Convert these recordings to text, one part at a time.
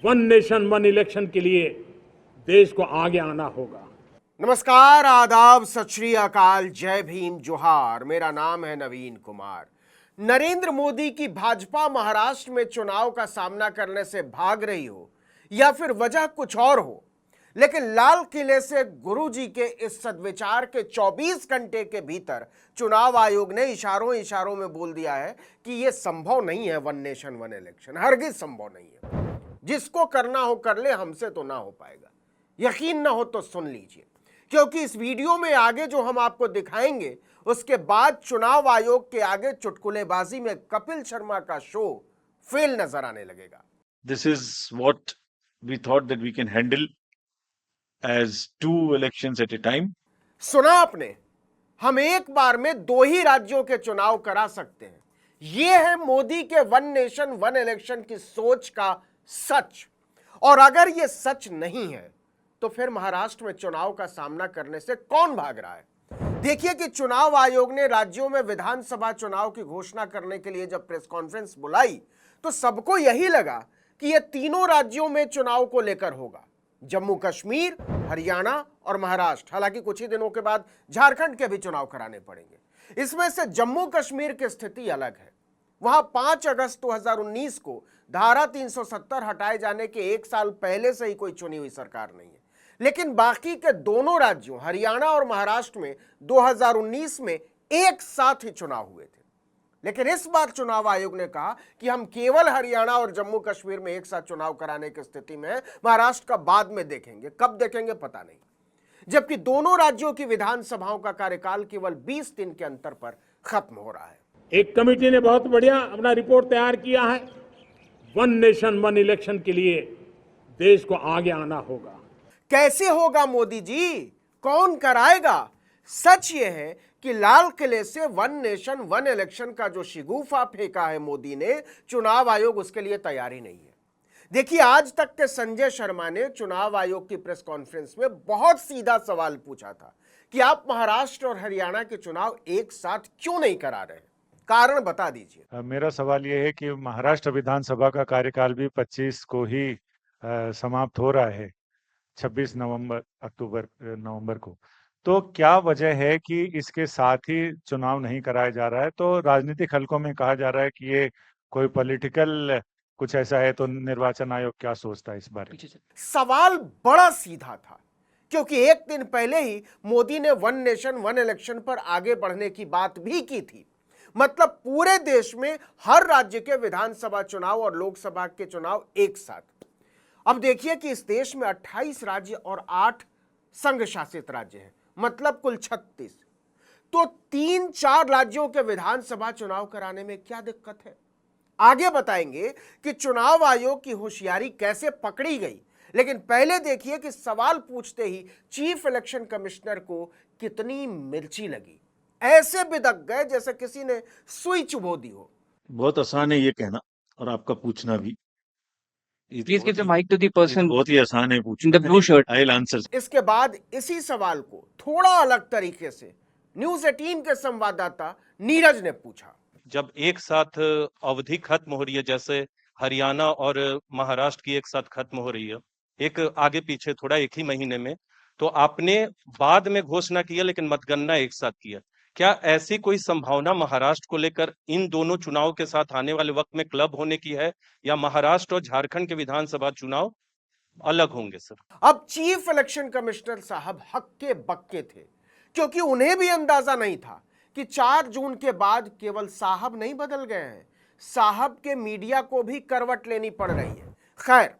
One nation one election के लिए देश को आगे आना होगा। नमस्कार, आदाब, सत श्री अकाल, जय भीम, जोहार। मेरा नाम है नवीन कुमार। नरेंद्र मोदी की भाजपा महाराष्ट्र में चुनाव का सामना करने से भाग रही हो या फिर वजह कुछ और हो, लेकिन लाल किले से गुरुजी के इस सद्विचार के 24 घंटे के भीतर चुनाव आयोग ने इशारों इशारों में बोल दिया है कि यह संभव नहीं है। वन नेशन वन इलेक्शन हरगिज संभव नहीं है। जिसको करना हो कर ले, हमसे तो ना हो पाएगा। यकीन ना हो तो सुन लीजिए, क्योंकि इस वीडियो में आगे जो हम आपको दिखाएंगे उसके बाद चुनाव आयोग के आगे चुटकुलेबाजी में कपिल शर्मा का शो फेल नजर आने लगेगा। This is what we thought that we can handle as 2 elections at a time. सुना आपने, हम एक बार में 2 ही राज्यों के चुनाव करा सकते हैं। यह है मोदी के वन नेशन वन इलेक्शन की सोच का सच। और अगर यह सच नहीं है तो फिर महाराष्ट्र में चुनाव का सामना करने से कौन भाग रहा है? देखिए कि चुनाव आयोग ने राज्यों में विधानसभा चुनाव की घोषणा करने के लिए जब प्रेस कॉन्फ्रेंस बुलाई तो सबको यही लगा कि यह तीनों राज्यों में चुनाव को लेकर होगा, जम्मू कश्मीर, हरियाणा और महाराष्ट्र। हालांकि कुछ ही दिनों के बाद झारखंड के भी चुनाव कराने पड़ेंगे। इसमें से जम्मू कश्मीर की स्थिति अलग है। वहां 5 अगस्त 2019 को धारा 370 हटाए जाने के 1 साल पहले से ही कोई चुनी हुई सरकार नहीं है। लेकिन बाकी के दोनों राज्यों हरियाणा और महाराष्ट्र में 2019 में एक साथ ही चुनाव हुए थे। लेकिन इस बार चुनाव आयोग ने कहा कि हम केवल हरियाणा और जम्मू कश्मीर में एक साथ चुनाव कराने की स्थिति में हैं, महाराष्ट्र का बाद में देखेंगे। कब देखेंगे पता नहीं। जबकि दोनों राज्यों की विधानसभाओं का कार्यकाल केवल 20 दिन के अंतर पर खत्म हो रहा है। एक कमेटी ने बहुत बढ़िया अपना रिपोर्ट तैयार किया है। वन नेशन वन इलेक्शन के लिए देश को आगे आना होगा। कैसे होगा मोदी जी? कौन कराएगा? सच यह है कि लाल किले से वन नेशन वन इलेक्शन का जो शिगुफा फेंका है मोदी ने, चुनाव आयोग उसके लिए तैयार ही नहीं है। देखिए, आज तक के संजय शर्मा ने चुनाव आयोग की प्रेस कॉन्फ्रेंस में बहुत सीधा सवाल पूछा था कि आप महाराष्ट्र और हरियाणा के चुनाव एक साथ क्यों नहीं करा रहे? कारण बता दीजिए। मेरा सवाल यह है कि महाराष्ट्र विधानसभा का कार्यकाल भी 25 को ही समाप्त हो रहा है, 26 नवंबर को। तो क्या वजह है कि इसके साथ ही चुनाव नहीं कराया जा रहा है? तो राजनीतिक हलकों में कहा जा रहा है कि ये कोई पॉलिटिकल कुछ ऐसा है। तो निर्वाचन आयोग क्या सोचता है इस बारे में? सवाल बड़ा सीधा था, क्योंकि एक दिन पहले ही मोदी ने वन नेशन वन इलेक्शन पर आगे बढ़ने की बात भी की थी। मतलब पूरे देश में हर राज्य के विधानसभा चुनाव और लोकसभा के चुनाव एक साथ। अब देखिए कि इस देश में 28 राज्य और 8 संघ शासित राज्य हैं, मतलब कुल 36। तो 3-4 राज्यों के विधानसभा चुनाव कराने में क्या दिक्कत है? आगे बताएंगे कि चुनाव आयोग की होशियारी कैसे पकड़ी गई। लेकिन पहले देखिए कि सवाल पूछते ही चीफ इलेक्शन कमिश्नर को कितनी मिर्ची लगी। ऐसे बिदक गए जैसे किसी ने सुई चुभो दी हो। बहुत आसान है ये कहना और आपका पूछना भी। Please give the mic to the person बहुत ही आसान है in पूछना। the blue shirt. I'll answer. इसके बाद इसी सवाल को थोड़ा अलग तरीके से न्यूज 18 के संवाददाता नीरज ने पूछा। जब एक साथ अवधि खत्म हो रही है, जैसे हरियाणा और महाराष्ट्र की एक साथ खत्म हो रही है, एक आगे पीछे थोड़ा एक ही महीने में, तो आपने बाद में घोषणा की है लेकिन मतगणना एक साथ की है। क्या ऐसी कोई संभावना महाराष्ट्र को लेकर इन दोनों चुनाव के साथ आने वाले वक्त में क्लब होने की है, या महाराष्ट्र और झारखंड के विधानसभा चुनाव अलग होंगे? सर, अब चीफ इलेक्शन कमिश्नर साहब हक्के बक्के थे, क्योंकि उन्हें भी अंदाजा नहीं था कि 4 जून के बाद केवल साहब नहीं बदल गए हैं, साहब के मीडिया को भी करवट लेनी पड़ रही है। खैर,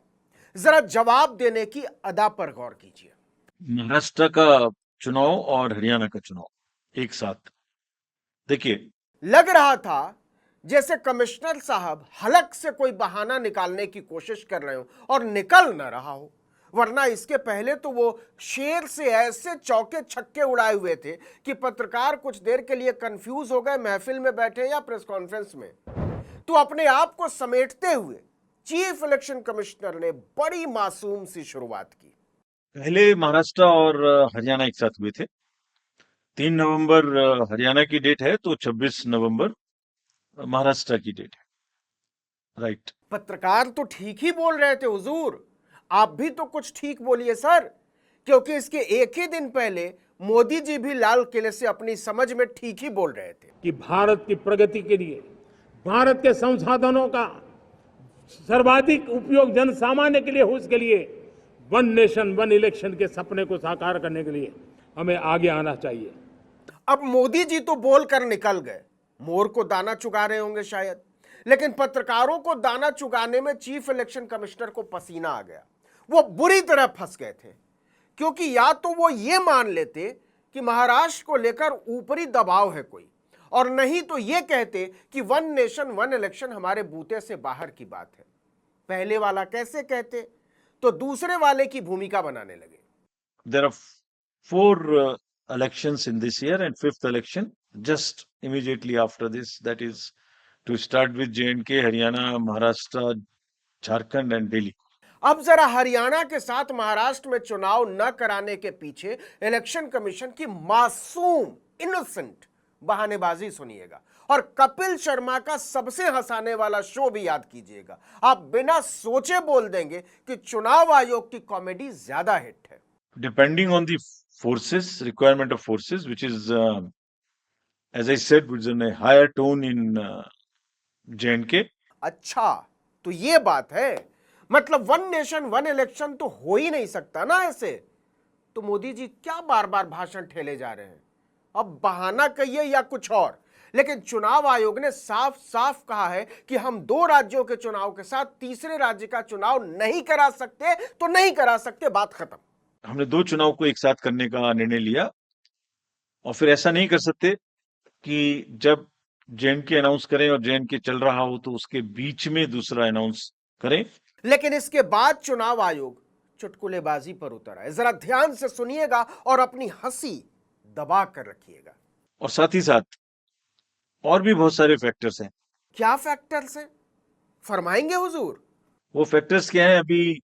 जरा जवाब देने की अदा पर गौर कीजिए। महाराष्ट्र का चुनाव और हरियाणा का चुनाव एक साथ, देखिए, लग रहा था जैसे कमिश्नर साहब हलक से कोई बहाना निकालने की कोशिश कर रहे हो और निकल न रहा हो। वरना इसके पहले तो वो शेर से ऐसे चौके छक्के उड़ाए हुए थे कि पत्रकार कुछ देर के लिए कंफ्यूज हो गए, महफिल में बैठे या प्रेस कॉन्फ्रेंस में। तो अपने आप को समेटते हुए चीफ इलेक्शन कमिश्नर ने बड़ी मासूम सी शुरुआत की। पहले महाराष्ट्र और हरियाणा एक साथ हुए थे। 3 नवंबर हरियाणा की डेट है, तो 26 नवंबर महाराष्ट्र की डेट है। राइट। पत्रकार तो ठीक ही बोल रहे थे हुजूर, आप भी तो कुछ ठीक बोलिए सर, क्योंकि इसके एक ही दिन पहले मोदी जी भी लाल किले से अपनी समझ में ठीक ही बोल रहे थे कि भारत की प्रगति के लिए, भारत के संसाधनों का सर्वाधिक उपयोग जन सामान्य के लिए हो, उसके लिए वन नेशन वन इलेक्शन के सपने को साकार करने के लिए हमें आगे आना चाहिए। अब मोदी जी तो बोलकर निकल गए, मोर को दाना चुगा रहे होंगे शायद, लेकिन पत्रकारों को दाना चुगाने में चीफ इलेक्शन कमिश्नर को पसीना आ गया। वो बुरी तरह फंस गए थे, क्योंकि या तो वो ये मान लेते कि महाराष्ट्र को लेकर ऊपरी दबाव है कोई, और नहीं तो ये कहते कि वन नेशन वन इलेक्शन हमारे बूते से बाहर की बात है। पहले वाला कैसे कहते तो दूसरे वाले की भूमिका बनाने लगे। There are four elections in this year and fifth election just immediately after this. That is to start with J&K, Haryana, Maharashtra, Jharkhand and Delhi. अब जरा हरियाणा के साथ महाराष्ट्र में चुनाव न कराने के पीछे इलेक्शन कमीशन की मासूम इनोसेंट बहानेबाजी सुनिएगा, और कपिल शर्मा का सबसे हंसाने वाला शो भी याद कीजिएगा। आप बिना सोचे बोल देंगे कि चुनाव आयोग की कॉमेडी ज्यादा हिट है। Depending on the forces, requirement of forces, which is, as I said, which is in a higher tone in J&K. अच्छा, तो ये बात है, मतलब वन नेशन वन इलेक्शन तो हो ही नहीं सकता ना ऐसे। तो मोदी जी क्या बार बार भाषण ठेले जा रहे हैं? अब बहाना कहिए या कुछ और, लेकिन चुनाव आयोग ने साफ साफ कहा है कि हम दो राज्यों के चुनाव के साथ तीसरे राज्य का चुनाव नहीं करा सकते, तो नहीं करा सकते, बात खत्म। हमने दो चुनाव को एक साथ करने का निर्णय लिया, और फिर ऐसा नहीं कर सकते कि जब J&K अनाउंस करें और J&K चल रहा हो तो उसके बीच में दूसरा अनाउंस करें। लेकिन इसके बाद चुनाव आयोग चुटकुलेबाजी पर उतर आए। जरा ध्यान से सुनिएगा और अपनी हंसी दबा कर रखिएगा। और साथ ही साथ और भी बहुत सारे फैक्टर्स हैं। क्या फैक्टर्स हैं, फरमाएंगे हुजूर? वो फैक्टर्स क्या हैं? अभी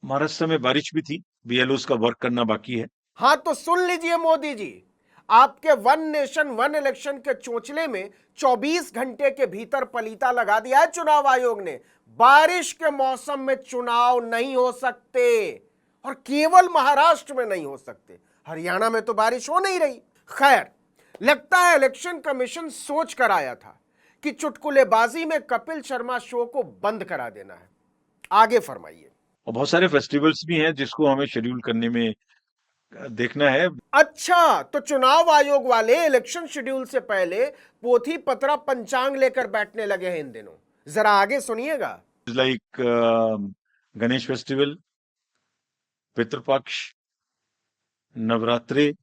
महाराष्ट्र में बारिश भी थी, BLOs का वर्क करना बाकी है। हाँ, तो सुन लीजिए मोदी जी, आपके वन नेशन वन इलेक्शन के चोंचले में 24 घंटे के भीतर पलीता लगा दिया है चुनाव आयोग ने। बारिश के मौसम में चुनाव नहीं हो सकते, और केवल महाराष्ट्र में नहीं हो सकते, हरियाणा में तो बारिश हो नहीं रही। खैर, लगता है इलेक्शन कमीशन सोच कर आया था कि चुटकुलेबाजी में कपिल शर्मा शो को बंद करा देना है। आगे फरमाइए। और बहुत सारे फेस्टिवल्स भी हैं जिसको हमें शेड्यूल करने में देखना है। अच्छा, तो चुनाव आयोग वाले इलेक्शन शेड्यूल से पहले पोथी पत्रा पंचांग लेकर बैठने लगे हैं इन दिनों। जरा आगे सुनिएगा। Like Ganesh festival, Pitrupaksha, Navratri,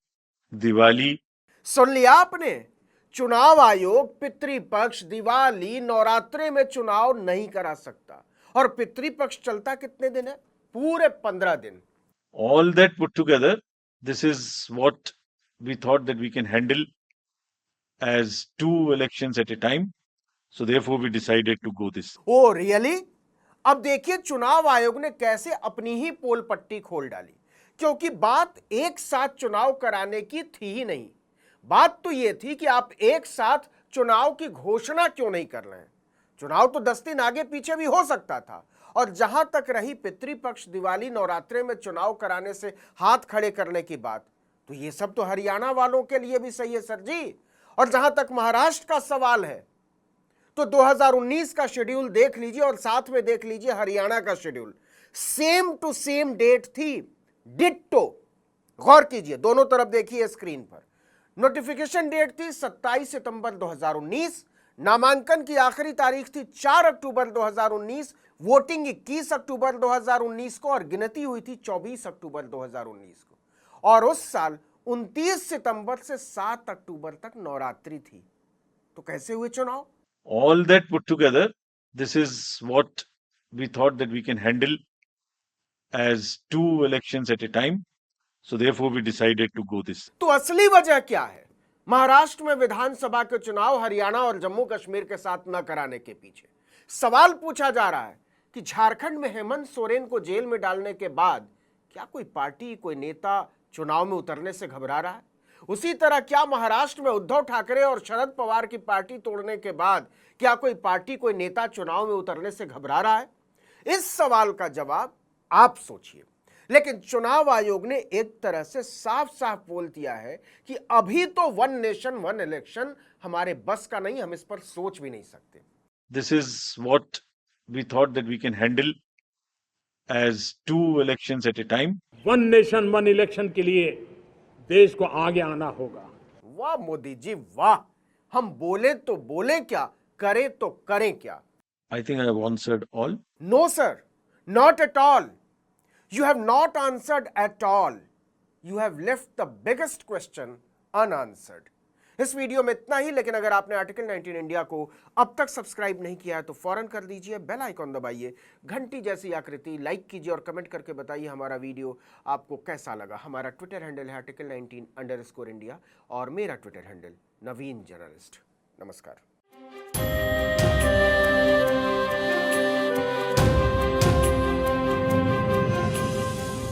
Diwali. सुन लिया आपने, चुनाव आयोग पितृपक्ष, दिवाली, नवरात्रे में चुनाव नहीं करा सकता। और पितृपक्ष चलता कितने दिन है? पूरे 15 दिन। All that put together, this is what we thought that we can handle as two elections at a time. So therefore we decided to go this. Oh really? अब देखिए चुनाव आयोग ने कैसे अपनी ही पोल पट्टी खोल डाली, क्योंकि बात एक साथ चुनाव कराने की थी ही नहीं। बात तो यह थी कि आप एक साथ चुनाव की घोषणा क्यों नहीं कर रहे हैं। चुनाव तो 10 दिन आगे पीछे भी हो सकता था। और जहां तक रही पितृपक्ष, दिवाली, नवरात्रे में चुनाव कराने से हाथ खड़े करने की बात, तो ये सब तो हरियाणा वालों के लिए भी सही है सर जी। और जहां तक महाराष्ट्र का सवाल है, तो 2019 का शेड्यूल देख लीजिए और साथ में देख लीजिए हरियाणा का schedule, same to same date थी, डिट्टो। गौर कीजिए, दोनों तरफ देखिए स्क्रीन पर। नोटिफिकेशन डेट थी 27 सितंबर 2019, नामांकन की आखिरी तारीख थी 4 अक्टूबर 2019, वोटिंग 21 अक्टूबर 2019 को और गिनती हुई थी 24 अक्टूबर 2019 को। और उस साल 29 सितंबर से 7 अक्टूबर तक नवरात्रि थी। तो कैसे हुए चुनाव? All that put together, this is what we thought that we can handle as two elections at a time. So therefore we decided to go this. तो असली वजह क्या है महाराष्ट्र में विधानसभा के चुनाव हरियाणा और जम्मू कश्मीर के साथ न कराने के पीछे? सवाल पूछा जा रहा है कि झारखंड में हेमंत सोरेन को जेल में डालने के बाद क्या कोई पार्टी, कोई नेता चुनाव में उतरने से घबरा रहा है? उसी तरह क्या महाराष्ट्र में उद्धव ठाकरे और शरद पवार की पार्टी तोड़ने के बाद क्या कोई पार्टी, कोई नेता चुनाव में उतरने से घबरा रहा है? इस सवाल का जवाब आप सोचिए। लेकिन चुनाव आयोग ने एक तरह से साफ साफ बोल दिया है कि अभी तो वन नेशन वन इलेक्शन हमारे बस का नहीं, हम इस पर सोच भी नहीं सकते। This is what we thought that we can handle as 2 elections at a time. One nation one election के लिए देश को आगे आना होगा। वाह मोदी जी वाह, हम बोले तो बोले क्या, करें तो करें क्या? I think I have answered all. No sir, not at all. You have not answered at all. You have left the biggest question unanswered. इस वीडियो में इतना ही, लेकिन अगर आपने आर्टिकल 19 इंडिया को अब तक सब्सक्राइब नहीं किया है तो फौरन कर दीजिए, बेल आइकॉन दबाइए, घंटी जैसी आकृति लाइक कीजिए और कमेंट करके बताइए हमारा वीडियो आपको कैसा लगा। हमारा ट्विटर हैंडल है article19_India और मेरा ट्विटर हैंडल नवीन जर्नलिस्ट। नमस्कार।